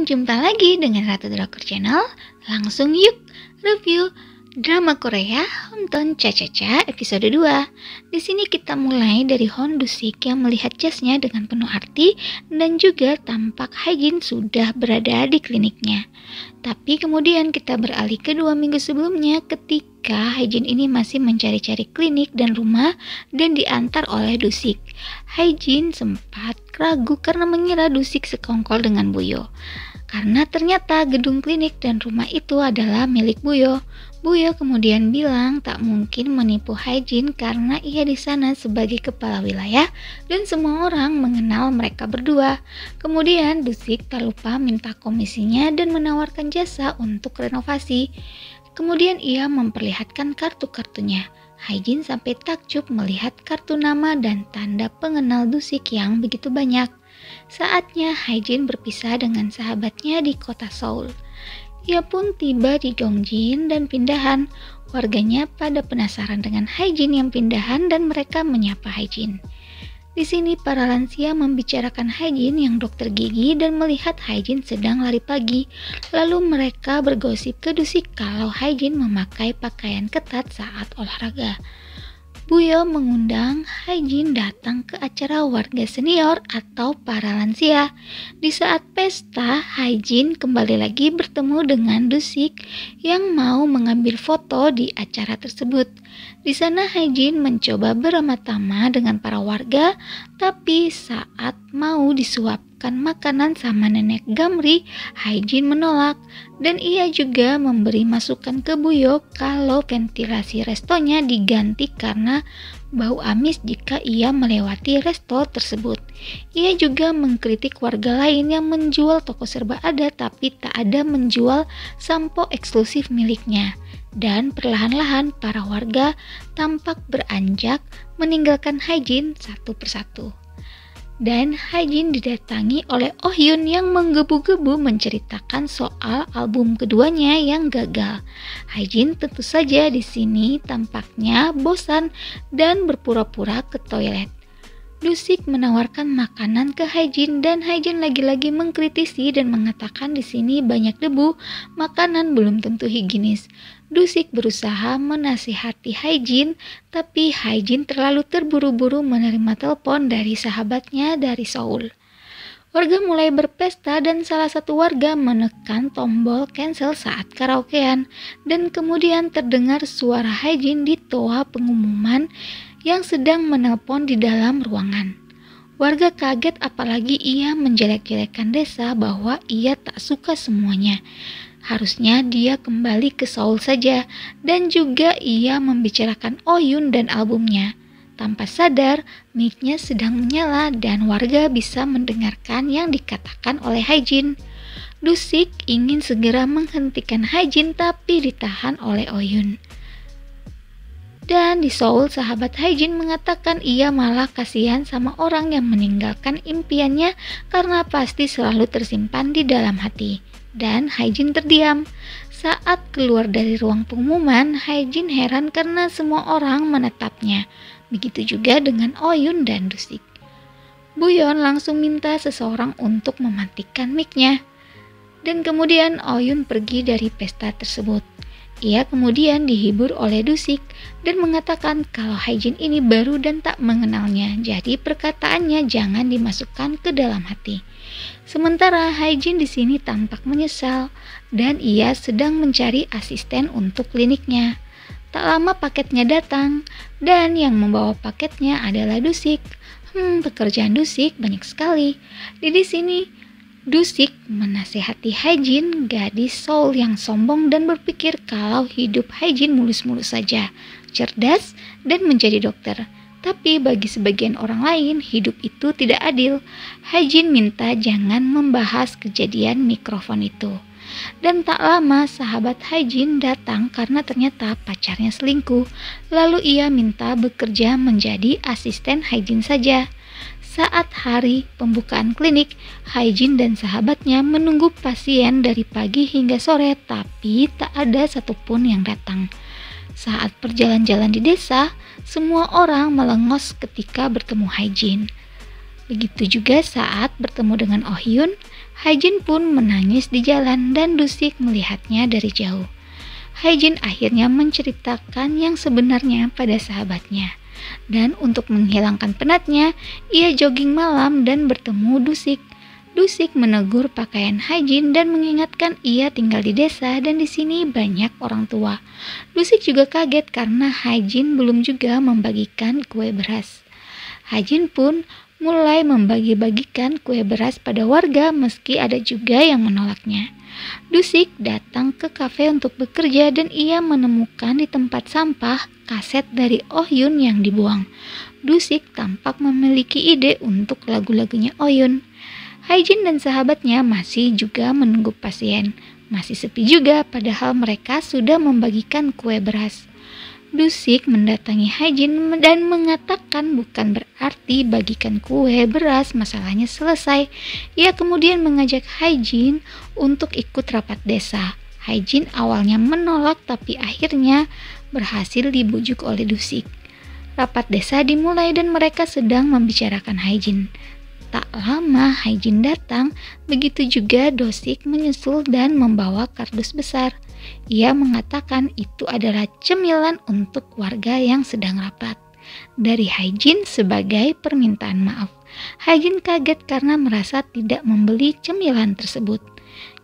jumpa lagi dengan Ratu Drakor Channel. Langsung yuk review drama Korea Hometown Cha-Cha-Cha episode 2. Di sini kita mulai dari Hon Du-sik yang melihat jasnya dengan penuh arti dan juga tampak Hae-jin sudah berada di kliniknya. Tapi kemudian kita beralih ke 2 minggu sebelumnya ketika Hae-jin ini masih mencari-cari klinik dan rumah dan diantar oleh Du-sik. Hae-jin sempat ragu karena mengira Du-sik sekongkol dengan Buyo. Karena ternyata gedung klinik dan rumah itu adalah milik Buyo. Buyo kemudian bilang tak mungkin menipu Hae-jin karena ia di sana sebagai kepala wilayah dan semua orang mengenal mereka berdua. Kemudian Du-sik tak lupa minta komisinya dan menawarkan jasa untuk renovasi. Kemudian ia memperlihatkan kartu-kartunya. Hae-jin sampai takjub melihat kartu nama dan tanda pengenal Du-sik yang begitu banyak. Saatnya Hae-jin berpisah dengan sahabatnya di kota Seoul. Ia pun tiba di Dongjin dan pindahan. Warganya pada penasaran dengan Hae-jin yang pindahan dan mereka menyapa Hae-jin. Di sini para lansia membicarakan Hae-jin yang dokter gigi dan melihat Hae-jin sedang lari pagi. Lalu mereka bergosip ke Du-sik kalau Hae-jin memakai pakaian ketat saat olahraga. Buyo mengundang Hae-jin datang ke acara warga senior atau para lansia. Di saat pesta, Hae-jin kembali lagi bertemu dengan Du-sik yang mau mengambil foto di acara tersebut. Di sana Hae-jin mencoba beramah tamah dengan para warga, tapi saat mau disuapkan makanan sama nenek Gamri, Hae-jin menolak. Dan ia juga memberi masukan ke Buyo kalau ventilasi restonya diganti karena bau amis jika ia melewati resto tersebut. Ia juga mengkritik warga lain yang menjual toko serba ada tapi tak ada menjual sampo eksklusif miliknya. Dan perlahan-lahan para warga tampak beranjak meninggalkan Hae-jin satu persatu. Dan Hae-jin didatangi oleh Oh Hyun yang menggebu-gebu menceritakan soal album keduanya yang gagal. Hae-jin tentu saja di sini tampaknya bosan dan berpura-pura ke toilet. Du-sik menawarkan makanan ke Hae-jin dan Hae-jin lagi-lagi mengkritisi dan mengatakan di sini banyak debu, makanan belum tentu higienis. Du-sik berusaha menasihati Hae-jin, tapi Hae-jin terlalu terburu-buru menerima telepon dari sahabatnya dari Seoul. Warga mulai berpesta dan salah satu warga menekan tombol cancel saat karaokean dan kemudian terdengar suara Hae-jin di toa pengumuman yang sedang menelpon di dalam ruangan. Warga kaget apalagi ia menjelek-jelekan desa bahwa ia tak suka semuanya. Harusnya dia kembali ke Seoul saja dan juga ia membicarakan Oh Hyun dan albumnya. Tanpa sadar, mic-nya sedang menyala dan warga bisa mendengarkan yang dikatakan oleh Hae-jin. Du-sik ingin segera menghentikan Hae-jin tapi ditahan oleh Oh Hyun. Dan di Seoul, sahabat Hae-jin mengatakan ia malah kasihan sama orang yang meninggalkan impiannya karena pasti selalu tersimpan di dalam hati. Dan Hae-jin terdiam. Saat keluar dari ruang pengumuman, Hae-jin heran karena semua orang menatapnya. Begitu juga dengan Oh Hyun dan Du-sik. Buyon langsung minta seseorang untuk mematikan mic-nya. Dan kemudian Oh Hyun pergi dari pesta tersebut. Ia kemudian dihibur oleh Du-sik dan mengatakan kalau Hae-jin ini baru dan tak mengenalnya, jadi perkataannya jangan dimasukkan ke dalam hati. Sementara Hae-jin di sini tampak menyesal dan ia sedang mencari asisten untuk kliniknya. Tak lama paketnya datang dan yang membawa paketnya adalah Du-sik. Pekerjaan Du-sik banyak sekali. Di sini Du-sik menasihati Hae-jin, gadis Seoul yang sombong dan berpikir kalau hidup Hae-jin mulus-mulus saja, cerdas dan menjadi dokter. Tapi bagi sebagian orang lain, hidup itu tidak adil. Hae-jin minta jangan membahas kejadian mikrofon itu. Dan tak lama sahabat Hae-jin datang karena ternyata pacarnya selingkuh. Lalu ia minta bekerja menjadi asisten Hae-jin saja. Saat hari pembukaan klinik, Hae-jin dan sahabatnya menunggu pasien dari pagi hingga sore, tapi tak ada satupun yang datang. Saat berjalan-jalan di desa, semua orang melengos ketika bertemu Hae-jin. Begitu juga saat bertemu dengan Oh Hyun, Haejin pun menangis di jalan dan Dusik melihatnya dari jauh. Haejin akhirnya menceritakan yang sebenarnya pada sahabatnya. Dan untuk menghilangkan penatnya, ia jogging malam dan bertemu Dusik. Dusik menegur pakaian Haejin dan mengingatkan ia tinggal di desa dan di sini banyak orang tua. Dusik juga kaget karena Haejin belum juga membagikan kue beras. Haejin pun mulai membagi-bagikan kue beras pada warga meski ada juga yang menolaknya. Dusik datang ke kafe untuk bekerja dan ia menemukan di tempat sampah kaset dari Oh Hyun yang dibuang. Dusik tampak memiliki ide untuk lagu-lagunya Oh Hyun. Haejin dan sahabatnya masih juga menunggu pasien. Masih sepi juga padahal mereka sudah membagikan kue beras. Dusik mendatangi Haejin dan mengatakan bukan berarti bagikan kue beras masalahnya selesai. Ia kemudian mengajak Haejin untuk ikut rapat desa. Haejin awalnya menolak tapi akhirnya berhasil dibujuk oleh Dusik. Rapat desa dimulai dan mereka sedang membicarakan Haejin. Tak lama Haejin datang, begitu juga Dusik menyusul dan membawa kardus besar. Ia mengatakan itu adalah cemilan untuk warga yang sedang rapat. Dari Haejin sebagai permintaan maaf. Haejin kaget karena merasa tidak membeli cemilan tersebut.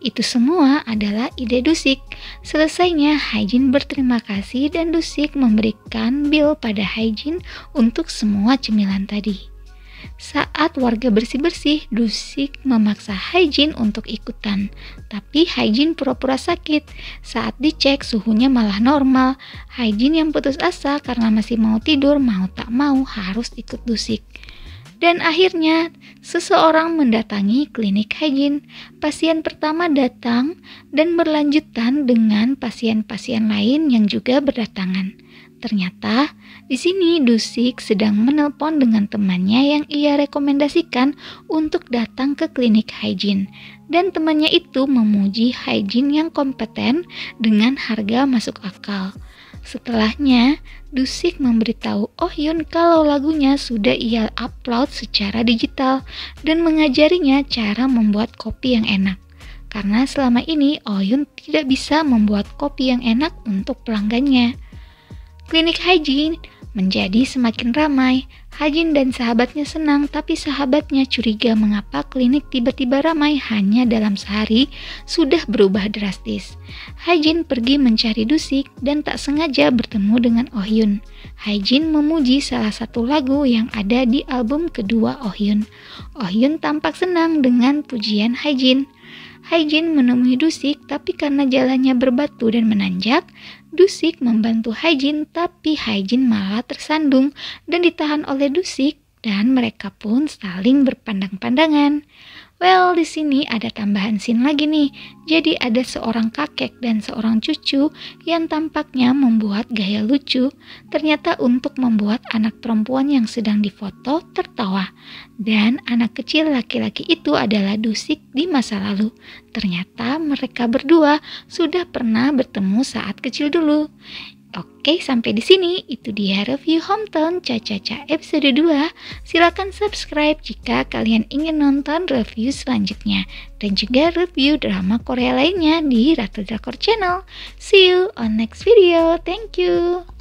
Itu semua adalah ide Dusik. Selesainya Haejin berterima kasih dan Dusik memberikan bil pada Haejin untuk semua cemilan tadi. Saat warga bersih-bersih, Dusik memaksa Haejin untuk ikutan. Tapi Haejin pura-pura sakit. Saat dicek suhunya malah normal. Haejin yang putus asa karena masih mau tidur, mau tak mau harus ikut Dusik. Dan akhirnya seseorang mendatangi klinik Haejin. Pasien pertama datang dan berlanjutan dengan pasien-pasien lain yang juga berdatangan. Ternyata di sini Dusik sedang menelpon dengan temannya yang ia rekomendasikan untuk datang ke klinik Haejin. Dan temannya itu memuji Haejin yang kompeten dengan harga masuk akal. Setelahnya, Dusik memberitahu Oh Hyun kalau lagunya sudah ia upload secara digital dan mengajarinya cara membuat kopi yang enak. Karena selama ini Oh Hyun tidak bisa membuat kopi yang enak untuk pelanggannya. Klinik Haejin menjadi semakin ramai. Haejin dan sahabatnya senang, tapi sahabatnya curiga mengapa klinik tiba-tiba ramai hanya dalam sehari sudah berubah drastis. Haejin pergi mencari Dusik dan tak sengaja bertemu dengan Oh Hyun. Haejin memuji salah satu lagu yang ada di album kedua Oh Hyun. Oh Hyun tampak senang dengan pujian Haejin. Haejin menemui Dusik, tapi karena jalannya berbatu dan menanjak, Dusik membantu Haejin, tapi Haejin malah tersandung dan ditahan oleh Dusik dan mereka pun saling berpandang-pandangan. Well, di sini ada tambahan scene lagi nih. Jadi ada seorang kakek dan seorang cucu yang tampaknya membuat gaya lucu. Ternyata untuk membuat anak perempuan yang sedang difoto tertawa. Dan anak kecil laki-laki itu adalah Dusik di masa lalu. Ternyata mereka berdua sudah pernah bertemu saat kecil dulu. Oke, sampai di sini itu dia review Hometown Cha-Cha-Cha episode 2. Silakan subscribe jika kalian ingin nonton review selanjutnya dan juga review drama Korea lainnya di Ratu Drakor Channel. See you on next video. Thank you.